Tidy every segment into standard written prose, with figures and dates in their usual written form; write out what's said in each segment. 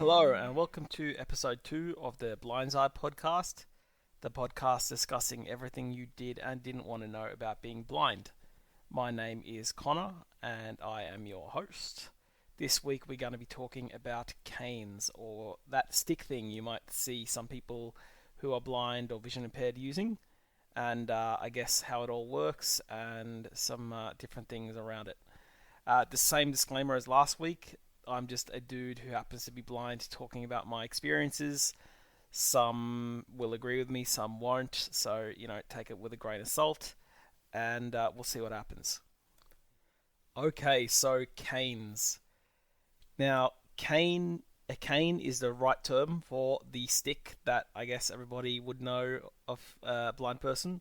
Hello, and welcome to episode 2 of the blindseyepodcast, the podcast discussing everything you did and didn't want to know about being blind. My name is Connor, and I am your host. This week we're going to be talking about canes, or that stick thing you might see some people who are blind or vision impaired using, and I guess how it all works and some different things around it. The same disclaimer as last week. I'm just a dude who happens to be blind talking about my experiences. Some will agree with me, some won't. So, take it with a grain of salt and we'll see what happens. Okay, so canes. Now, a cane is the right term for the stick that I guess everybody would know of a blind person.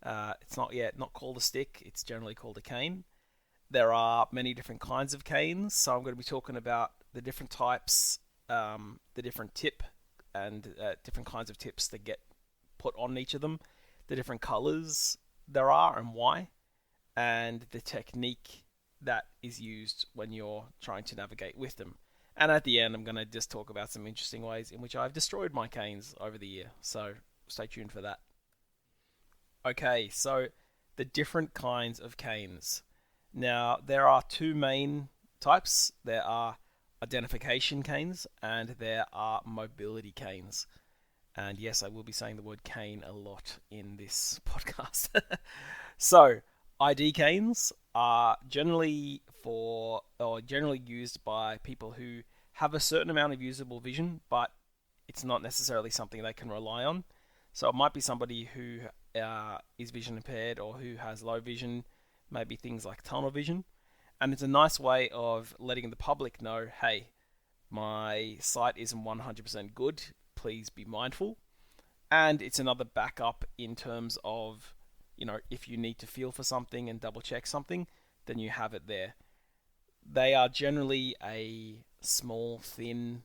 It's not called a stick, it's generally called a cane. There are many different kinds of canes, so I'm going to be talking about the different types, the different tip, and different kinds of tips that get put on each of them, the different colors there are and why, and the technique that is used when you're trying to navigate with them. And at the end, I'm going to just talk about some interesting ways in which I've destroyed my canes over the year, so stay tuned for that. Okay, so the different kinds of canes. Now, there are two main types. There are identification canes and there are mobility canes. And yes, I will be saying the word cane a lot in this podcast. So, ID canes are generally used by people who have a certain amount of usable vision, but it's not necessarily something they can rely on. So it might be somebody who is vision impaired or who has low vision, maybe things like tunnel vision, and it's a nice way of letting the public know, hey, my sight isn't 100% good, please be mindful. And it's another backup in terms of, if you need to feel for something and double check something, then you have it there. They are generally a small, thin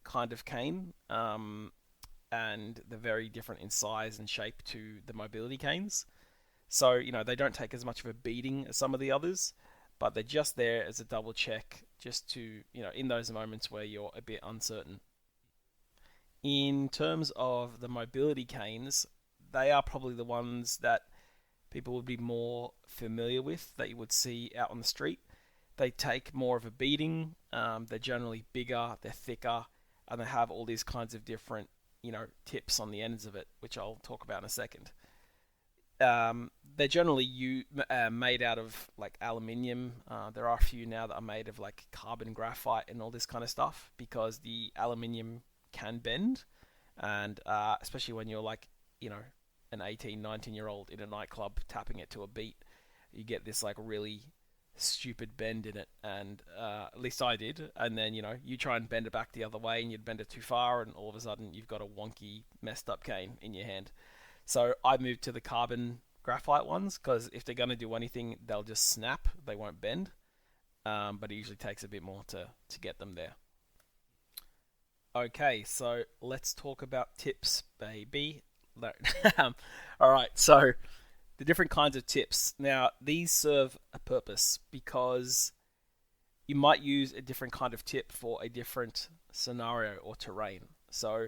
kind of cane, and they're very different in size and shape to the mobility canes. So, they don't take as much of a beating as some of the others, but they're just there as a double check, just to, in those moments where you're a bit uncertain. In terms of the mobility canes, they are probably the ones that people would be more familiar with, that you would see out on the street. They take more of a beating, they're generally bigger, they're thicker, and they have all these kinds of different, tips on the ends of it, which I'll talk about in a second. They're generally made out of like aluminium. There are a few now that are made of like carbon graphite and all this kind of stuff because the aluminium can bend, and especially when you're like an 18, 19-year-old in a nightclub tapping it to a beat, you get this like really stupid bend in it, and at least I did. And then you try and bend it back the other way, and you'd bend it too far, and all of a sudden you've got a wonky, messed up cane in your hand. So I moved to the carbon graphite ones because if they're going to do anything, they'll just snap. They won't bend. But it usually takes a bit more to get them there. Okay, so let's talk about tips, baby. No. Alright, so the different kinds of tips. Now, these serve a purpose because you might use a different kind of tip for a different scenario or terrain. So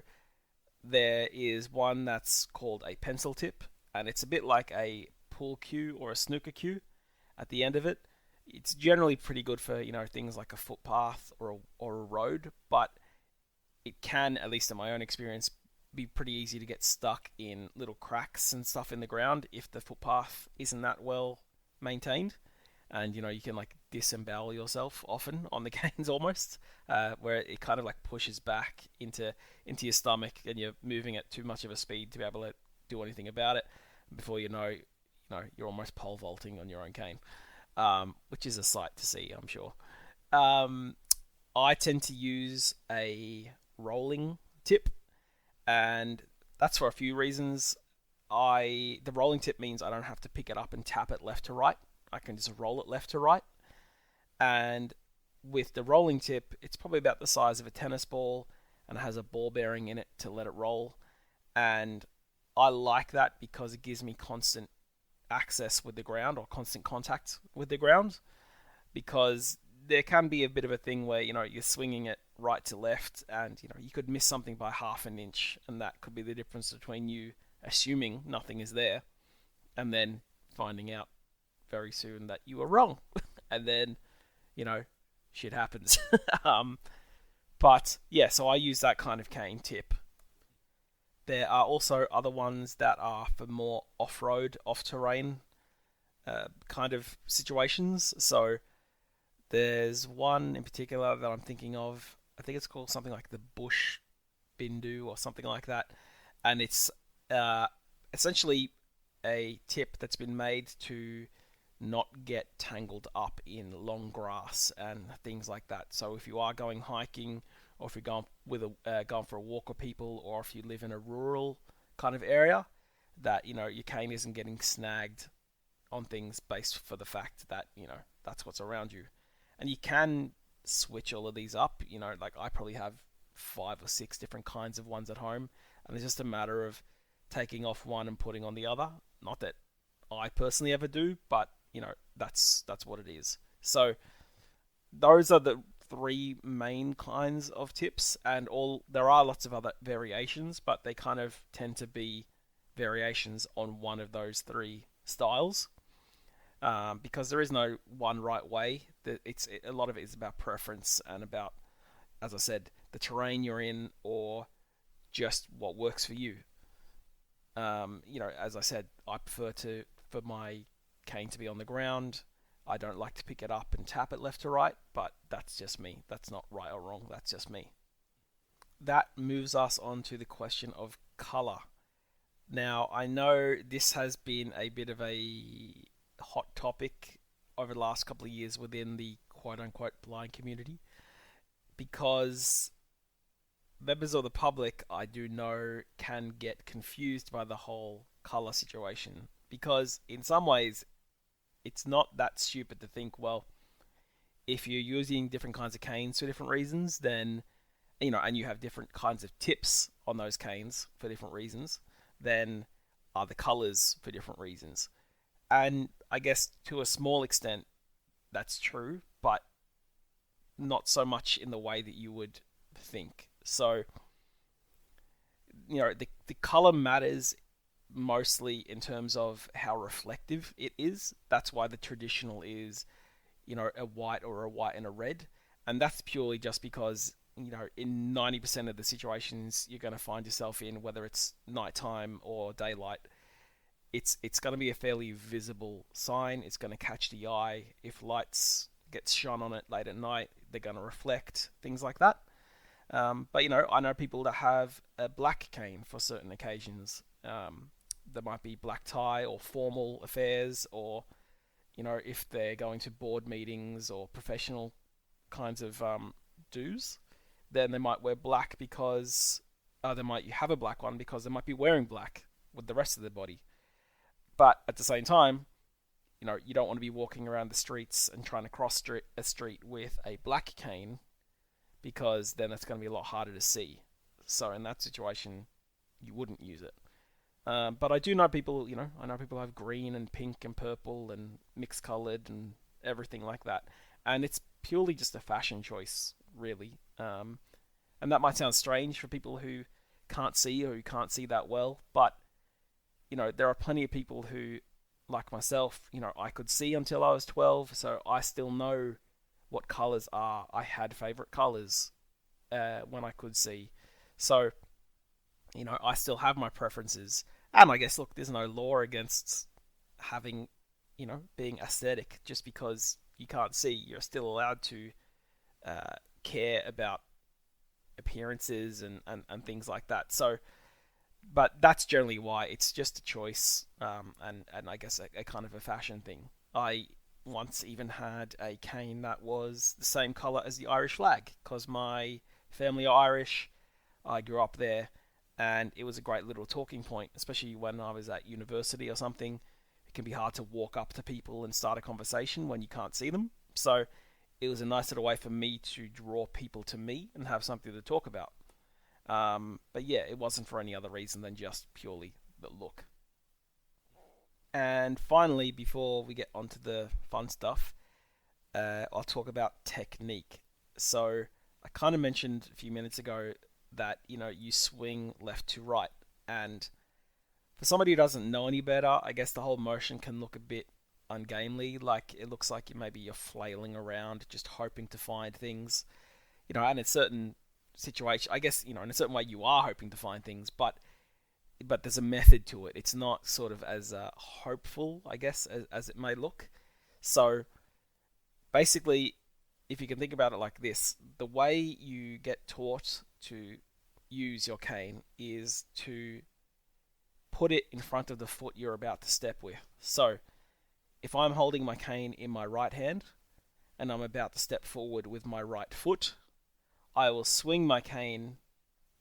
there is one that's called a pencil tip, and it's a bit like a pool cue or a snooker cue at the end of it. It's generally pretty good for things like a footpath or a road, but it can, at least in my own experience, be pretty easy to get stuck in little cracks and stuff in the ground if the footpath isn't that well maintained. And you can like disembowel yourself often on the canes almost, where it kind of like pushes back into your stomach, and you're moving at too much of a speed to be able to do anything about it. Before you're almost pole vaulting on your own cane, which is a sight to see, I'm sure. I tend to use a rolling tip, and that's for a few reasons. The rolling tip means I don't have to pick it up and tap it left to right. I can just roll it left to right. And with the rolling tip, it's probably about the size of a tennis ball, and it has a ball bearing in it to let it roll. And I like that because it gives me constant access with the ground, or constant contact with the ground, because there can be a bit of a thing where you're swinging it right to left, and you could miss something by half an inch, and that could be the difference between you assuming nothing is there and then finding out very soon that you were wrong, and then shit happens. But yeah, so I use that kind of cane tip. There are also other ones that are for more off-road, off-terrain kind of situations. So there's one in particular that I'm thinking of. I think it's called something like the Bush Bindu or something like that. And it's essentially a tip that's been made to not get tangled up in long grass and things like that. So if you are going hiking, or if you're going for a walk with people, or if you live in a rural kind of area, that your cane isn't getting snagged on things based for the fact that that's what's around you. And you can switch all of these up. Like I probably have 5 or 6 different kinds of ones at home, and it's just a matter of taking off one and putting on the other. Not that I personally ever do, but that's what it is. So those are the 3 main kinds of tips, and there are lots of other variations, but they kind of tend to be variations on one of those 3 styles, because there is no one right way. A lot of it is about preference and about, as I said, the terrain you're in, or just what works for you. As I said, I prefer for my cane to be on the ground. I don't like to pick it up and tap it left to right, but that's just me. That's not right or wrong. That's just me. That moves us on to the question of color. Now, I know this has been a bit of a hot topic over the last couple of years within the quote-unquote blind community, because members of the public, I do know, can get confused by the whole color situation, because in some ways it's not that stupid to think, well, if you're using different kinds of canes for different reasons, then and you have different kinds of tips on those canes for different reasons, then are the colors for different reasons. And I guess to a small extent that's true, but not so much in the way that you would think. So the color matters mostly in terms of how reflective it is. That's why the traditional is a white or a white and a red, and that's purely just because in 90% of the situations you're going to find yourself in, whether it's nighttime or daylight, it's going to be a fairly visible sign. It's going to catch the eye. If lights get shone on it late at night, they're going to reflect, things like that. But I know people that have a black cane for certain occasions. There might be black tie or formal affairs, or if they're going to board meetings or professional kinds of dues, then they might wear black because they might have a black one because they might be wearing black with the rest of their body. But at the same time, you don't want to be walking around the streets and trying to cross a street with a black cane, because then it's going to be a lot harder to see. So in that situation, you wouldn't use it. But I do know people, I know people have green and pink and purple and mixed colored and everything like that. And it's purely just a fashion choice, really. And that might sound strange for people who can't see or who can't see that well, but there are plenty of people who, like myself, I could see until I was 12, so I still know what colors are. I had favorite colors when I could see. So, I still have my preferences. And I guess, look, there's no law against having, being aesthetic. Just because you can't see, you're still allowed to care about appearances and things like that. So, but that's generally why. It's just a choice, and I guess a kind of a fashion thing. I once even had a cane that was the same colour as the Irish flag, because my family are Irish. I grew up there, and it was a great little talking point, especially when I was at university or something. It can be hard to walk up to people and start a conversation when you can't see them. So it was a nice little way for me to draw people to me and have something to talk about. But yeah, it wasn't for any other reason than just purely the look. And finally, before we get onto the fun stuff, I'll talk about technique. So I kind of mentioned a few minutes ago that you swing left to right, and for somebody who doesn't know any better, I guess the whole motion can look a bit ungainly. Like it looks like maybe you're flailing around, just hoping to find things. And in certain situation, I guess in a certain way you are hoping to find things, but there's a method to it. It's not sort of as hopeful, I guess, as it may look. So basically, if you can think about it like this, the way you get taught to use your cane is to put it in front of the foot you're about to step with. So if I'm holding my cane in my right hand and I'm about to step forward with my right foot, I will swing my cane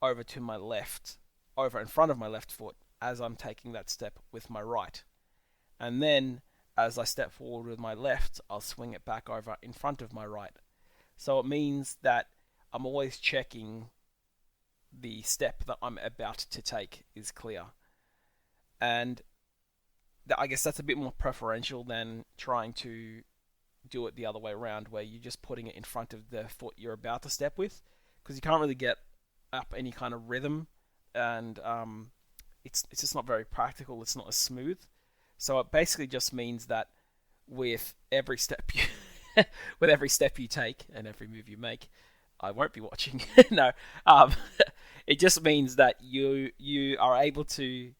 over to my left, over in front of my left foot as I'm taking that step with my right. And then as I step forward with my left, I'll swing it back over in front of my right. So it means that I'm always checking the step that I'm about to take is clear. And I guess that's a bit more preferential than trying to do it the other way around, where you're just putting it in front of the foot you're about to step with, because you can't really get up any kind of rhythm, and it's just not very practical. It's not as smooth. So it basically just means that with every step you take and every move you make, I won't be watching. No, it just means that you are able to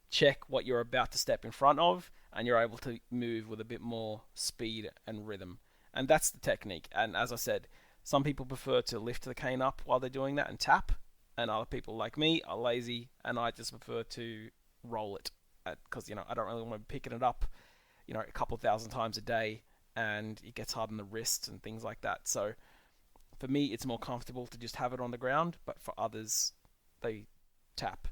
check what you're about to step in front of, and you're able to move with a bit more speed and rhythm. And that's the technique. And as I said, some people prefer to lift the cane up while they're doing that and tap, and other people like me are lazy, and I just prefer to roll it, because I don't really want to be picking it up a couple thousand times a day, and it gets hard on the wrists and things like that. So for me, it's more comfortable to just have it on the ground, but for others, they tap.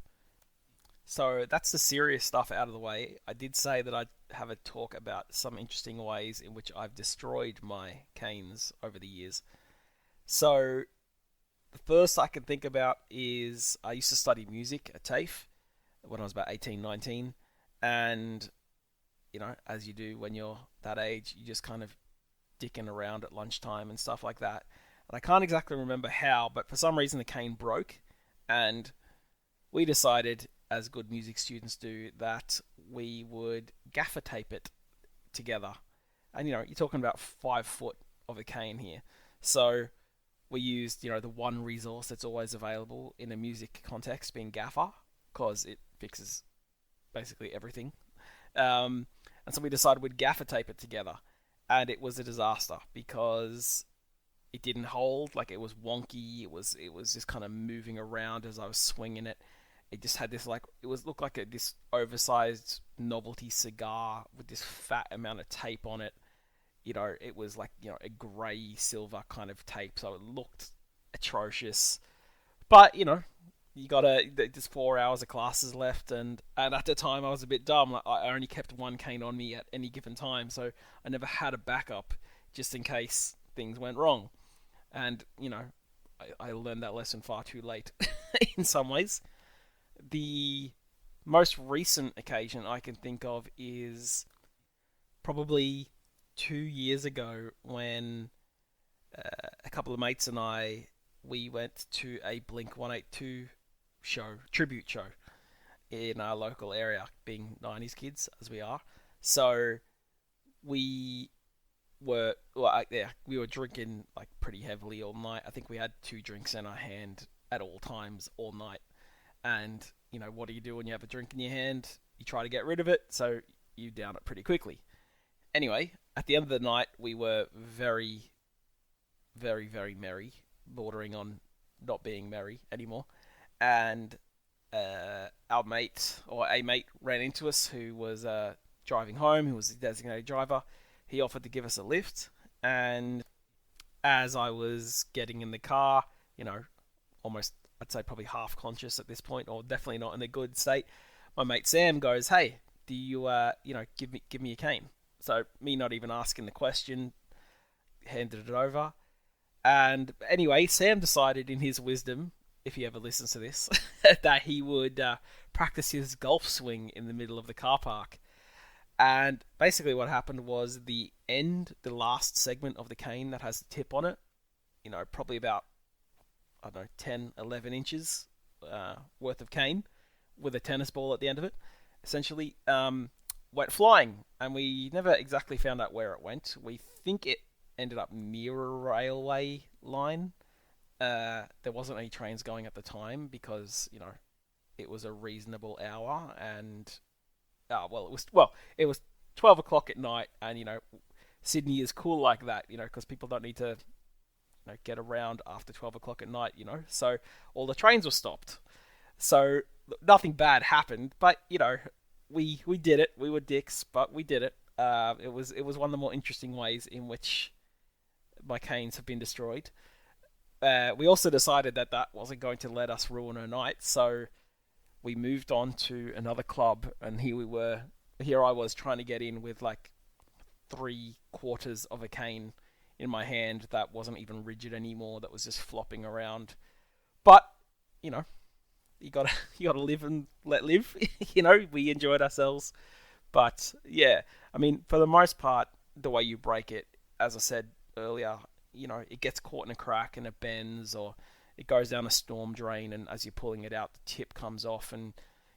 So that's the serious stuff out of the way. I did say that I'd have a talk about some interesting ways in which I've destroyed my canes over the years. So the first I can think about is I used to study music at TAFE when I was about 18, 19. And, as you do when you're that age, you just kind of dicking around at lunchtime and stuff like that. And I can't exactly remember how, but for some reason the cane broke. And we decided, as good music students do, that we would gaffer tape it together. And you're talking about 5 foot of a cane here. So we used, the one resource that's always available in a music context, being gaffer, because it fixes basically everything. And so we decided we'd gaffer tape it together. And it was a disaster because it didn't hold. Like, it was wonky. It was just kind of moving around as I was swinging it. It just had this looked like this oversized novelty cigar with this fat amount of tape on it. It was like, a grey silver kind of tape, so it looked atrocious. But, you got there's 4 hours of classes left, and at the time I was a bit dumb. Like, I only kept one cane on me at any given time, so I never had a backup just in case things went wrong. And, I learned that lesson far too late in some ways. The most recent occasion I can think of is probably 2 years ago when a couple of mates and we went to a Blink-182 tribute show in our local area, being 90s kids as we are. So we were drinking like pretty heavily all night. I think we had 2 drinks in our hand at all times all night. And, what do you do when you have a drink in your hand? You try to get rid of it, so you down it pretty quickly. Anyway, at the end of the night, we were very, very, very merry, bordering on not being merry anymore. And a mate ran into us who was driving home, who was a designated driver. He offered to give us a lift, and as I was getting in the car, almost, I'd say probably half conscious at this point, or definitely not in a good state, my mate Sam goes, "Hey, do you give me a cane?" So me not even asking the question, handed it over. And anyway, Sam decided in his wisdom, if he ever listens to this, that he would practice his golf swing in the middle of the car park. And basically, what happened was the last segment of the cane that has the tip on it, probably about, I don't know, 10, 11 inches worth of cane with a tennis ball at the end of it, essentially, went flying. And we never exactly found out where it went. We think it ended up near a railway line. There wasn't any trains going at the time because, it was a reasonable hour, and it was 12 o'clock at night, and Sydney is cool like that, because people don't need to get around after 12 o'clock at night, so all the trains were stopped. So nothing bad happened, but we did it. We were dicks, but we did it. It was one of the more interesting ways in which my canes have been destroyed. We also decided that wasn't going to let us ruin our night, so we moved on to another club, and here I was trying to get in with like 3/4 of a cane in my hand that wasn't even rigid anymore, that was just flopping around. But, you gotta live and let live. We enjoyed ourselves. But yeah, I mean, for the most part, the way you break it, as I said earlier, it gets caught in a crack and it bends, or it goes down a storm drain, and as you're pulling it out, the tip comes off and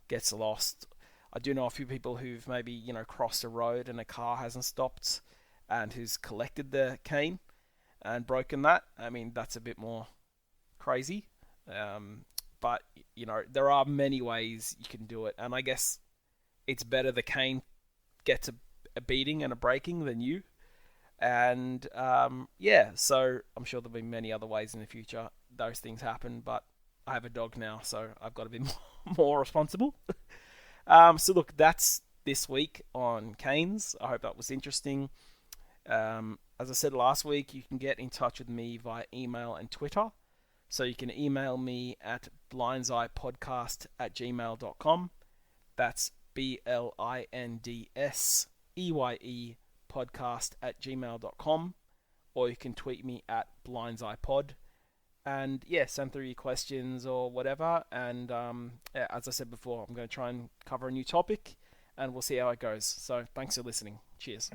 gets lost. I do know a few people who've maybe, crossed a road and a car hasn't stopped, and who's collected the cane and broken that. I mean, that's a bit more crazy. But, there are many ways you can do it, and I guess it's better the cane gets a beating and a breaking than you. And yeah, so I'm sure there'll be many other ways in the future those things happen, but I have a dog now, so I've got to be more responsible. So look, that's this week on canes. I hope that was interesting. As I said last week, you can get in touch with me via email and Twitter. So you can email me at blindseyepodcast@gmail.com. That's BLINDSEYE podcast@gmail.com, or you can tweet me at blindseyepod, and yeah, send through your questions or whatever. And yeah, as I said before, I'm going to try and cover a new topic, and we'll see how it goes. So thanks for listening. Cheers.